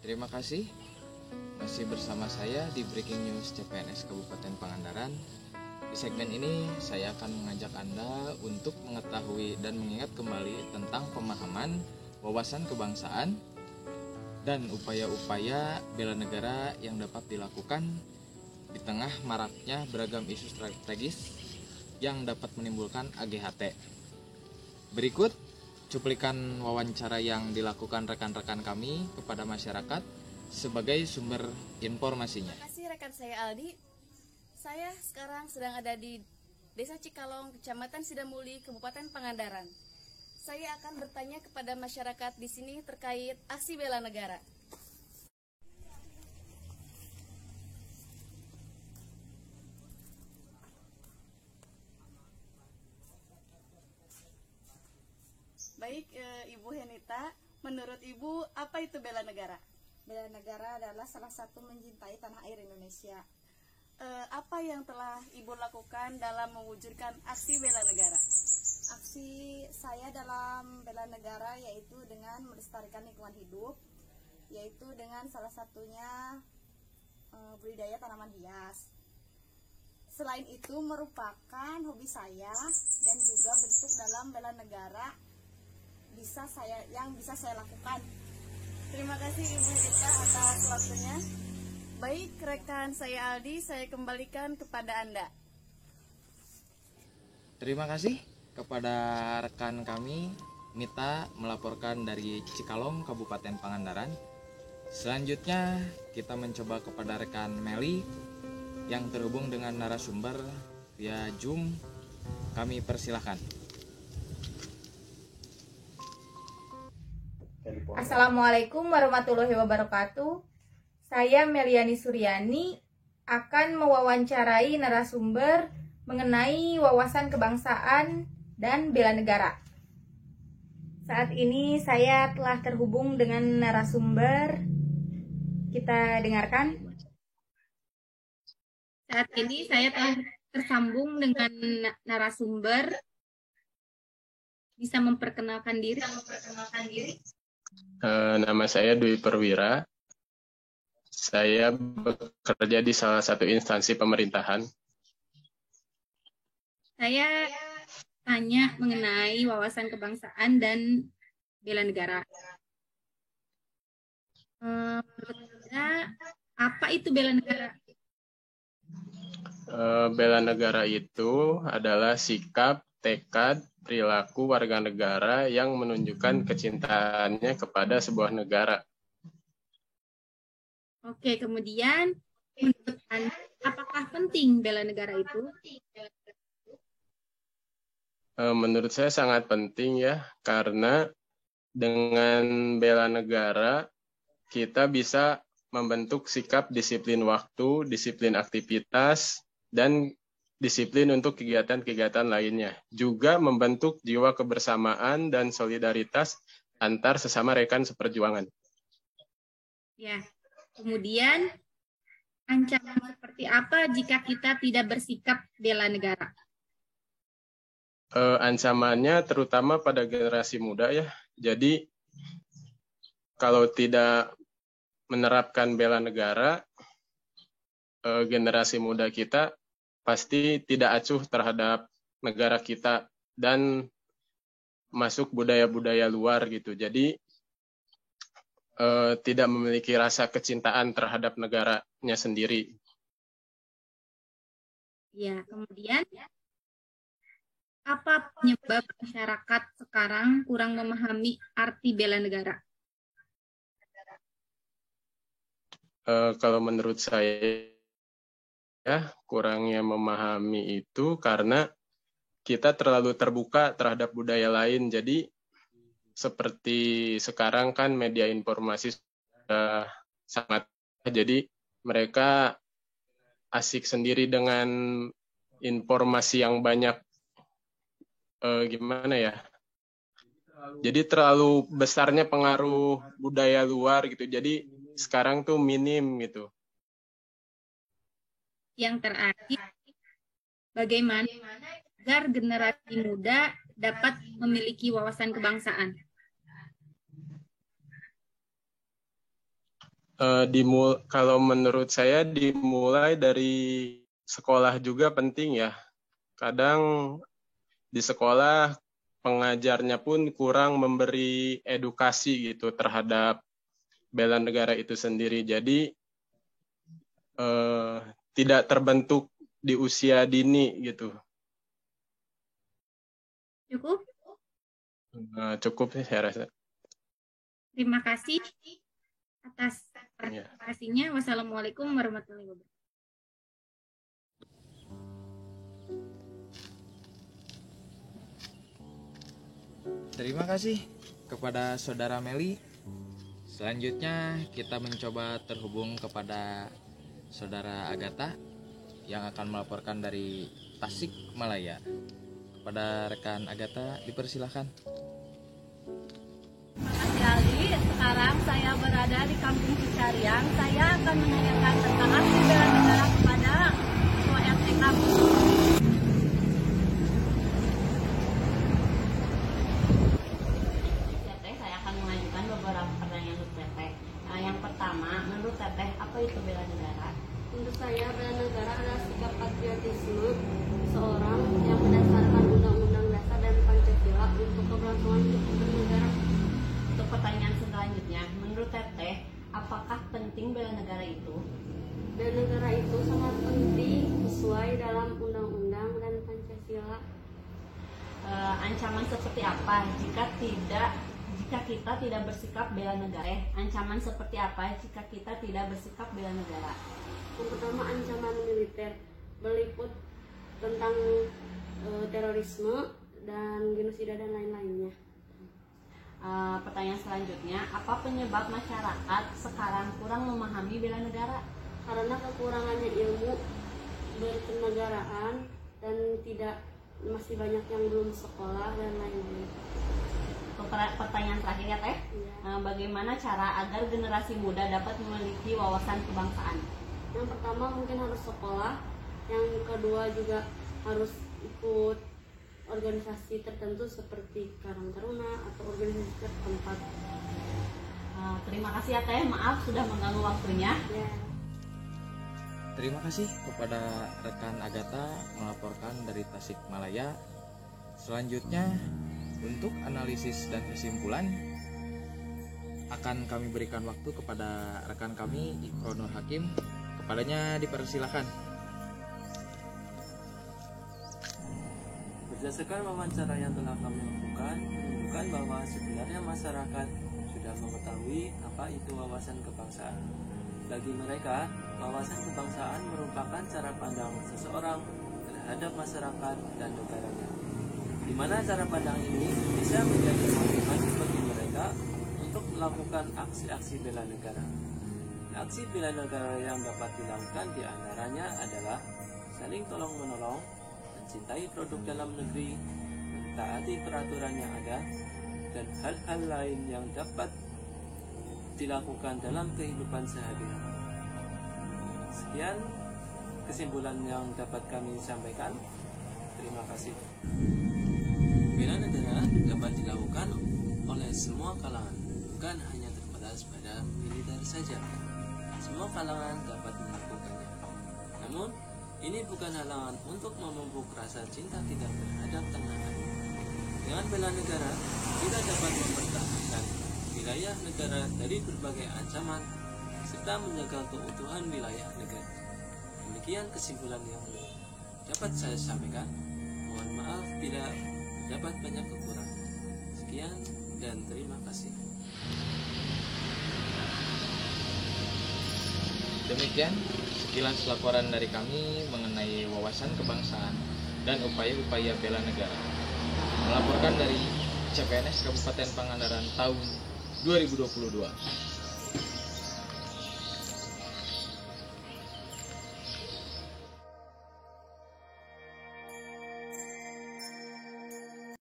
Terima kasih. Masih bersama saya di Breaking News CPNS Kabupaten Pangandaran. Di segmen ini saya akan mengajak Anda untuk mengetahui dan mengingat kembali tentang pemahaman wawasan kebangsaan dan upaya-upaya bela negara yang dapat dilakukan di tengah maraknya beragam isu strategis yang dapat menimbulkan AGHT. Berikut cuplikan wawancara yang dilakukan rekan-rekan kami kepada masyarakat sebagai sumber informasinya. Terima kasih rekan saya Aldi. Saya sekarang sedang ada di Desa Cikalong, Kecamatan Sidamuli, Kabupaten Pangandaran. Saya akan bertanya kepada masyarakat di sini terkait aksi bela negara. Baik, Ibu Henita, menurut Ibu apa itu bela negara? Bela negara adalah salah satu mencintai tanah air Indonesia. Apa yang telah Ibu lakukan dalam mewujudkan aksi bela negara? Aksi saya dalam bela negara yaitu dengan melestarikan lingkungan hidup, yaitu dengan salah satunya budidaya tanaman hias. Selain itu merupakan hobi saya dan juga bentuk dalam bela negara bisa saya lakukan. Terima kasih Ibu Rita atas waktunya. Baik, rekan saya Aldi, saya kembalikan kepada Anda. Terima kasih kepada rekan kami Mita melaporkan dari Cikalong, Kabupaten Pangandaran. Selanjutnya kita mencoba kepada rekan Meli yang terhubung dengan narasumber via Zoom. Kami persilahkan. Assalamualaikum warahmatullahi wabarakatuh. Saya Meliani Suryani akan mewawancarai narasumber mengenai wawasan kebangsaan dan bela negara. Saat ini saya telah terhubung dengan narasumber. Kita dengarkan. Saat ini saya telah tersambung dengan narasumber. Bisa memperkenalkan diri? Nama saya Dwi Perwira. Saya bekerja di salah satu instansi pemerintahan. Saya tanya mengenai wawasan kebangsaan dan bela negara. Menurut Anda, apa itu bela negara? Bela negara itu adalah sikap, tekad, perilaku warga negara yang menunjukkan kecintaannya kepada sebuah negara. Oke, kemudian menurut Anda, apakah penting bela negara itu? Menurut saya sangat penting ya, karena dengan bela negara kita bisa membentuk sikap disiplin waktu, disiplin aktivitas, dan disiplin untuk kegiatan-kegiatan lainnya. Juga membentuk jiwa kebersamaan dan solidaritas antar sesama rekan seperjuangan. Ya, kemudian ancaman seperti apa jika kita tidak bersikap bela negara? Ancamannya terutama pada generasi muda ya. Jadi kalau tidak menerapkan bela negara, generasi muda kita pasti tidak acuh terhadap negara kita dan masuk budaya-budaya luar gitu. Jadi tidak memiliki rasa kecintaan terhadap negaranya sendiri. Ya, kemudian apa penyebab masyarakat sekarang kurang memahami arti bela negara? Kalau menurut saya ya, kurangnya memahami itu karena kita terlalu terbuka terhadap budaya lain. Jadi seperti sekarang kan media informasi sudah sangat, jadi mereka asik sendiri dengan informasi yang banyak, gimana ya? Jadi terlalu besarnya pengaruh budaya luar gitu. Jadi sekarang tuh minim gitu. Yang terakhir, bagaimana agar generasi muda dapat memiliki wawasan kebangsaan? Kalau menurut saya dimulai dari sekolah juga penting ya. Kadang di sekolah pengajarnya pun kurang memberi edukasi gitu terhadap bela negara itu sendiri. Jadi tidak terbentuk di usia dini gitu. Cukup? Cukup sih saya rasa. Terima kasih atas Ya. partisipasinya. Wassalamualaikum warahmatullahi wabarakatuh. Terima kasih kepada Saudara Meli. Selanjutnya kita mencoba terhubung kepada Saudara Agatha yang akan melaporkan dari Tasikmalaya. Kepada rekan Agatha dipersilahkan. Terima kasih Aldi. Sekarang saya berada di Kampung Cicariang. Saya akan menanyakan tentang aksi bela negara kepada ketua RT kami. Teteh, saya akan mengajukan beberapa pertanyaan untuk Teteh. Yang pertama, menurut Teteh, apa itu bela negara? Menurut saya, bela negara adalah sikap patriotisme seorang yang berdasarkan Undang-Undang Dasar dan Pancasila untuk keberlangsungan hidup bernegara. Untuk pertanyaan selanjutnya, menurut Teteh, apakah penting bela negara itu? Bela negara itu sangat penting sesuai dalam Undang-Undang dan Pancasila. Ancaman seperti apa jika kita tidak bersikap bela negara? Ancaman seperti apa jika kita tidak bersikap bela negara? Yang pertama, ancaman militer meliput tentang terorisme dan genosida dan lain-lainnya. Pertanyaan selanjutnya, apa penyebab masyarakat sekarang kurang memahami bela negara? Karena kekurangannya ilmu berkenegaraan dan masih banyak yang belum sekolah dan lain-lain. Pertanyaan terakhir ya Teh, Ya. bagaimana cara agar generasi muda dapat memiliki wawasan kebangsaan? Yang pertama mungkin harus sekolah, yang kedua juga harus ikut organisasi tertentu seperti Karang Taruna atau organisasi tertempat. Terima kasih ya Teh, maaf sudah mengganggu waktunya. Ya. Terima kasih kepada rekan Agatha melaporkan dari Tasikmalaya. Selanjutnya, untuk analisis dan kesimpulan akan kami berikan waktu kepada rekan kami Ikro Nur Hakim. Kepadanya dipersilakan. Berdasarkan wawancara yang telah kami lakukan, menunjukkan bahwa sebenarnya masyarakat sudah mengetahui apa itu wawasan kebangsaan. Bagi mereka, wawasan kebangsaan merupakan cara pandang seseorang terhadap masyarakat dan negaranya, di mana cara pandang ini bisa menjadi motivasi bagi mereka untuk melakukan aksi-aksi bela negara. Aksi bela negara yang dapat dilakukan diantaranya adalah saling tolong-menolong, mencintai produk dalam negeri, mentaati peraturan yang ada, dan hal-hal lain yang dapat dilakukan dalam kehidupan sehari-hari. Sekian kesimpulan yang dapat kami sampaikan. Terima kasih. Bela negara dapat dilakukan oleh semua kalangan, bukan hanya terbatas pada militer saja. Semua kalangan dapat melakukannya. Namun, ini bukan halangan untuk memupuk rasa cinta kita terhadap tanah air. Dengan bela negara, kita dapat mempertahankan wilayah negara dari berbagai ancaman serta menjaga keutuhan wilayah negara. Demikian kesimpulan yang dapat saya sampaikan. Mohon maaf bila dapat banyak kekurangan. Sekian dan terima kasih. Demikian sekilas laporan dari kami mengenai wawasan kebangsaan dan upaya-upaya bela negara. Melaporkan dari CPNS Kabupaten Pangandaran tahun 2022.